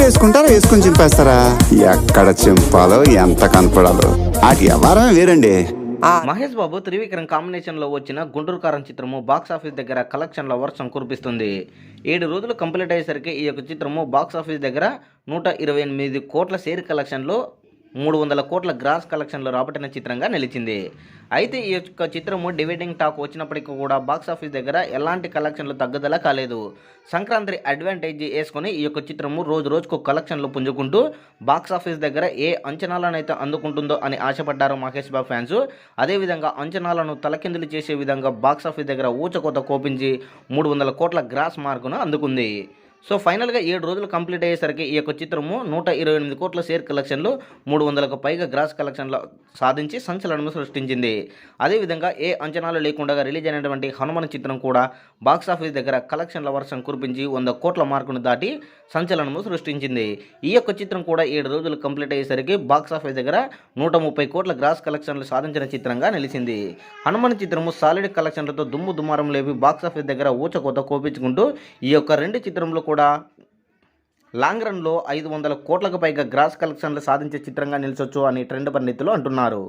వేసుకుంటారా, వేసుకొని చింపేస్తారా? ఎక్కడ చింపాలో ఎంత కనపడాలో ఆ వ్యవహారమే వేరండి. మహేష్ బాబు త్రివిక్రమ్ కాంబినేషన్లో వచ్చిన గుంటూరు కారం చిత్రము బాక్స్ ఆఫీస్ దగ్గర కలెక్షన్ల వర్షం కురిపిస్తుంది. 7 రోజులు కంప్లీట్ అయ్యేసరికి ఈ యొక్క చిత్రము బాక్స్ ఆఫీస్ దగ్గర 128 కోట్ల షేర్ కలెక్షన్లు, 300 కోట్ల గ్రాస్ కలెక్షన్లు రాబట్టిన చిత్రంగా నిలిచింది. అయితే ఈ యొక్క చిత్రము డివైడింగ్ టాక్ వచ్చినప్పటికీ కూడా బాక్స్ ఆఫీస్ దగ్గర ఎలాంటి కలెక్షన్లు తగ్గుదల కాలేదు. సంక్రాంతి అడ్వాంటేజ్ వేసుకొని ఈ యొక్క చిత్రము రోజు రోజుకు కలెక్షన్లు పుంజుకుంటూ బాక్స్ ఆఫీస్ దగ్గర ఏ అంచనాలనైతే అందుకుంటుందో అని ఆశపడ్డారు మహేష్ బాబు ఫ్యాన్స్. అదేవిధంగా అంచనాలను తలకిందులు చేసే విధంగా బాక్స్ ఆఫీస్ దగ్గర ఊచకోత కోపించి 300 కోట్ల గ్రాస్ మార్కును అందుకుంది. సో ఫైనల్గా 7 రోజులు కంప్లీట్ అయ్యేసరికి ఈ యొక్క చిత్రము 128 కోట్ల షేర్ కలెక్షన్లు, 300కు పైగా గ్రాస్ కలెక్షన్లు సాధించి సంచలనం సృష్టించింది. అదేవిధంగా ఏ అంచనాలు లేకుండా రిలీజ్ అయినటువంటి హనుమాన్ చిత్రం కూడా బాక్స్ ఆఫీస్ దగ్గర కలెక్షన్ల వర్షం కురిపించి 100 కోట్ల మార్కును దాటి సంచలనము సృష్టించింది. ఈ యొక్క చిత్రం కూడా 7 రోజులు కంప్లీట్ అయ్యేసరికి బాక్స్ ఆఫీస్ దగ్గర 130 కోట్ల గ్రాస్ కలెక్షన్లు సాధించిన చిత్రంగా నిలిచింది. హనుమాన్ చిత్రము సాలిడ్ కలెక్షన్లతో దుమ్ము దుమారం లేపి బాక్స్ ఆఫీస్ దగ్గర ఊచకోత కోపించుకుంటూ ఈ యొక్క 2 చిత్రంలో కూడా లాంగ్ రన్లో 500 కోట్లకు పైగా గ్రాస్ కలెక్షన్లు సాధించే చిత్రంగా నిలిచొచ్చు అని ట్రెండ్ పండితులు అంటున్నారు.